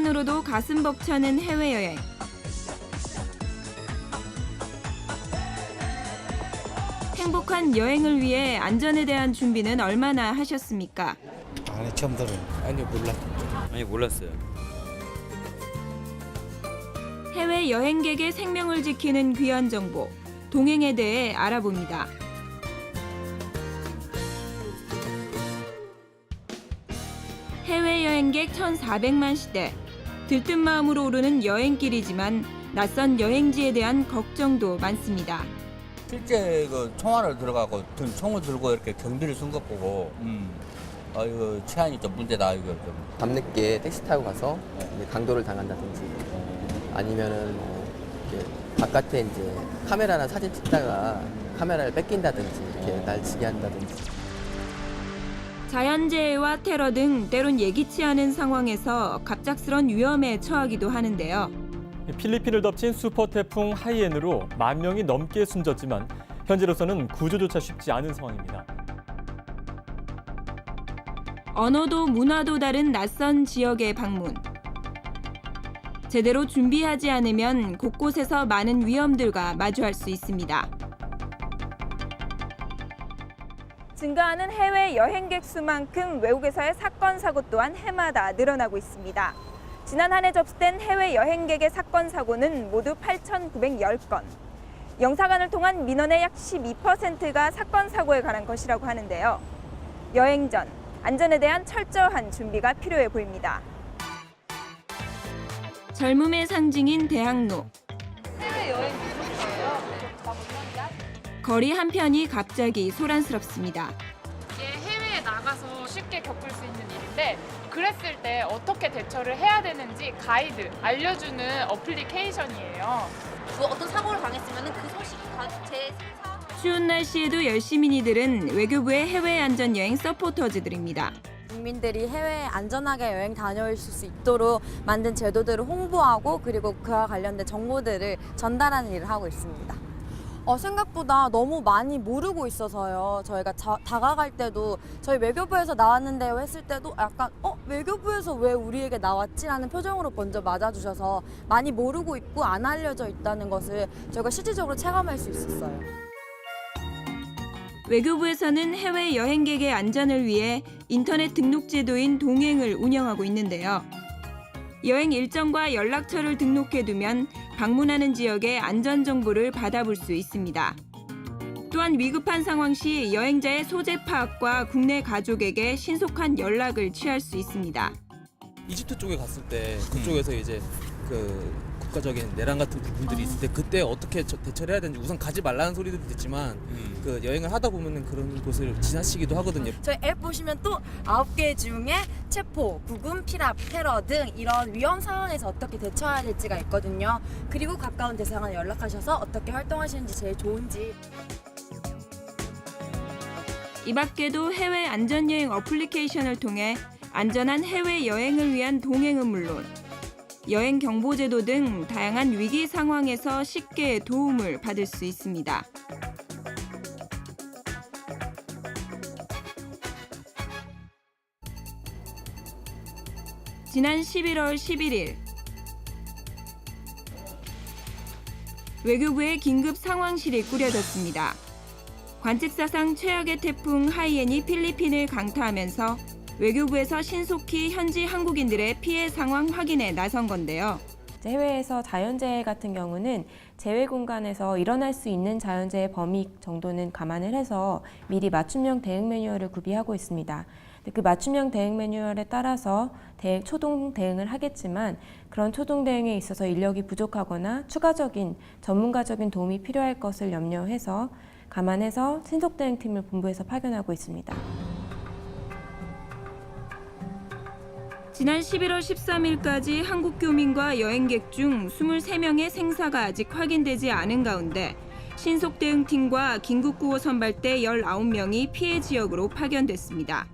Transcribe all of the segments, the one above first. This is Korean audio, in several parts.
상상만으로도 가슴 벅차는 해외여행. 행복한 여행을 위해 안전에 대한 준비는 얼마나 하셨습니까? 아니 처음 들어요. 아니 몰랐어요. 해외 여행객의 생명을 지키는 귀한 정보, 동행에 대해 알아봅니다. 해외 여행객 1,400만 시대. 들뜬 마음으로 오르는 여행길이지만 낯선 여행지에 대한 걱정도 많습니다. 실제 그 총알을 들어가고 총을 들고 이렇게 경비를 쓴 것 보고 이거 치안이 좀 문제다 이거 좀. 밤늦게 택시 타고 가서 이제 강도를 당한다든지 아니면은 뭐 이렇게 바깥에 이제 카메라나 사진 찍다가 카메라를 뺏긴다든지 이렇게 날치게 한다든지. 자연재해와 테러 등 때론 예기치 않은 상황에서 갑작스런 위험에 처하기도 하는데요. 필리핀을 덮친 슈퍼 태풍 하이엔으로 10,000명이 넘게 숨졌지만 현재로서는 구조조차 쉽지 않은 상황입니다. 언어도 문화도 다른 낯선 지역의 방문. 제대로 준비하지 않으면 곳곳에서 많은 위험들과 마주할 수 있습니다. 증가하는 해외 여행객 수만큼 외국에서의 사건, 사고 또한 해마다 늘어나고 있습니다. 지난 한 해 접수된 해외 여행객의 사건, 사고는 모두 8,910건. 영사관을 통한 민원의 약 12%가 사건, 사고에 관한 것이라고 하는데요. 여행 전 안전에 대한 철저한 준비가 필요해 보입니다. 젊음의 상징인 대학로. 해외여행 무슨 거리 한편이 갑자기 소란스럽습니다. 이게 해외에 나가서 쉽게 겪을 수 있는 일인데 그랬을 때 어떻게 대처를 해야 되는지 가이드 알려주는 어플리케이션이에요. 어떤 사고를 당했으면 그 소식이 제 생사. 추운 날씨에도 열심인 이들은 외교부의 해외 안전 여행 서포터즈들입니다. 국민들이 해외에 안전하게 여행 다녀올 수 있도록 만든 제도들을 홍보하고 그리고 그와 관련된 정보들을 전달하는 일을 하고 있습니다. 생각보다 너무 많이 모르고 있어서요. 저희가 다가갈 때도 저희 외교부에서 나왔는데요 했을 때도 약간 외교부에서 왜 우리에게 나왔지? 라는 표정으로 먼저 맞아주셔서 많이 모르고 있고 안 알려져 있다는 것을 저희가 실질적으로 체감할 수 있었어요. 외교부에서는 해외 여행객의 안전을 위해 인터넷 등록 제도인 동행을 운영하고 있는데요. 여행 일정과 연락처를 등록해두면 방문하는 지역의 안전 정보를 받아볼 수 있습니다. 또한 위급한 상황 시 여행자의 소재 파악과 국내 가족에게 신속한 연락을 취할 수 있습니다. 이집트 쪽에 갔을 때 그쪽에서 이제 그 국가적인 내란 같은 부분들이 있을 때 그때 어떻게 대처를 해야 되는지 우선 가지 말라는 소리도 듣지만 그 여행을 하다 보면은 그런 곳을 지나치기도 하거든요. 저희 앱 보시면 또 9개 중에 체포, 구금, 피랍, 테러 등 이런 위험 상황에서 어떻게 대처해야 될지가 있거든요. 그리고 가까운 대상에 연락하셔서 어떻게 활동하시는지 제일 좋은지. 이 밖에도 해외 안전여행 어플리케이션을 통해 안전한 해외 여행을 위한 동행은 물론 여행 경보 제도 등 다양한 위기 상황에서 쉽게 도움을 받을 수 있습니다. 지난 11월 11일 외교부의 긴급 상황실이 꾸려졌습니다. 관측사상 최악의 태풍 하이엔이 필리핀을 강타하면서 외교부에서 신속히 현지 한국인들의 피해 상황 확인에 나선 건데요. 해외에서 자연재해 같은 경우는 재외 공간에서 일어날 수 있는 자연재해 범위 정도는 감안을 해서 미리 맞춤형 대응 매뉴얼을 구비하고 있습니다. 그 맞춤형 대응 매뉴얼에 따라서 초동 대응을 하겠지만 그런 초동 대응에 있어서 인력이 부족하거나 추가적인 전문가적인 도움이 필요할 것을 염려해서 감안해서 신속 대응팀을 본부에서 파견하고 있습니다. 지난 11월 13일까지 한국 교민과 여행객 중 23명의 생사가 아직 확인되지 않은 가운데 신속 대응팀과 긴급구호 선발대 19명이 피해 지역으로 파견됐습니다.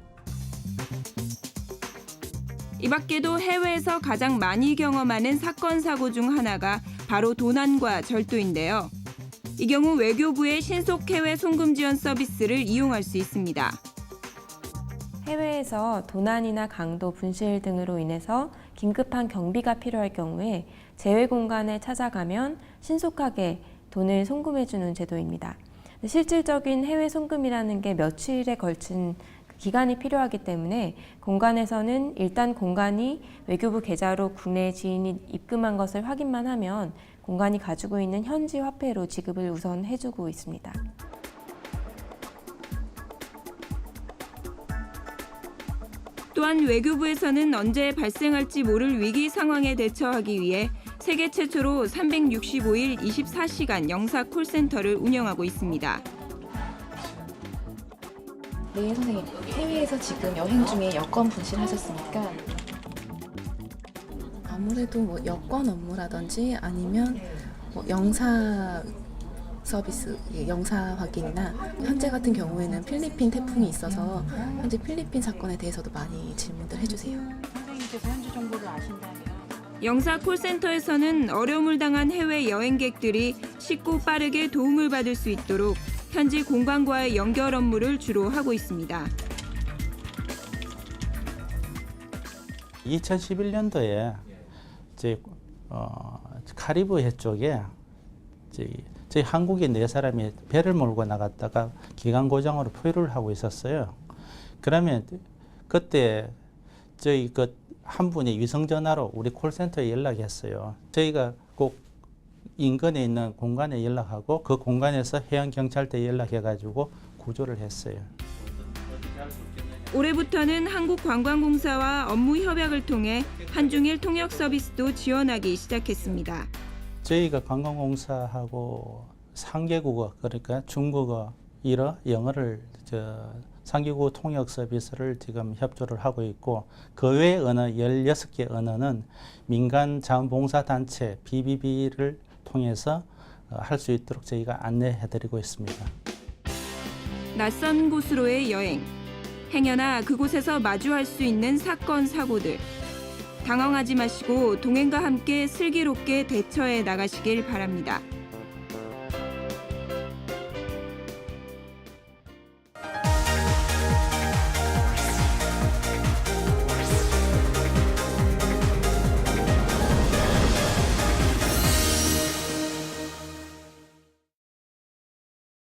이 밖에도 해외에서 가장 많이 경험하는 사건, 사고 중 하나가 바로 도난과 절도인데요. 이 경우 외교부의 신속 해외 송금 지원 서비스를 이용할 수 있습니다. 해외에서 도난이나 강도, 분실 등으로 인해서 긴급한 경비가 필요할 경우에 제외 공간에 찾아가면 신속하게 돈을 송금해주는 제도입니다. 실질적인 해외 송금이라는 게 며칠에 걸친 기간이 필요하기 때문에 공간에서는 일단 공간이 외교부 계좌로 국내 지인이 입금한 것을 확인만 하면 공간이 가지고 있는 현지 화폐로 지급을 우선 해주고 있습니다. 또한 외교부에서는 언제 발생할지 모를 위기 상황에 대처하기 위해 세계 최초로 365일 24시간 영사 콜센터를 운영하고 있습니다. 네, 선생님. 해외에서 지금 여행 중에 여권 분실하셨으니까 아무래도 뭐 여권 업무라든지 아니면 뭐 영사 서비스, 영사 확인이나 현재 같은 경우에는 필리핀 태풍이 있어서 현재 필리핀 사건에 대해서도 많이 질문들 해주세요. 선생님께서 현지 정보를 아신다면 영사 콜센터에서는 어려움을 당한 해외 여행객들이 쉽고 빠르게 도움을 받을 수 있도록 현지 공관과의 연결 업무를 주로 하고 있습니다. 2011년도에 카리브 해 쪽에 저희 한국인 4사람이 배를 몰고 나갔다가 기관 고정으로 포유를 하고 있었어요. 그러면 그때 저희 한 분이 위성 전화로 우리 콜센터에 연락했어요. 저희가 꼭 인근에 있는 공간에 연락하고 그 공간에서 해양경찰대에 연락해가지고 구조를 했어요. 올해부터는 한국관광공사와 업무 협약을 통해 한중일 통역 서비스도 지원하기 시작했습니다. 저희가 관광공사하고 3개국어, 그러니까 중국어, 일어, 영어를 3개국어 통역 서비스를 지금 협조를 하고 있고, 그 외 언어 16개 언어는 민간 자원봉사단체 BBB를 통해서 할 수 있도록 저희가 안내해드리고 있습니다. 낯선 곳으로의 여행, 행여나 그곳에서 마주할 수 있는 사건, 사고들. 당황하지 마시고 동행과 함께 슬기롭게 대처해 나가시길 바랍니다.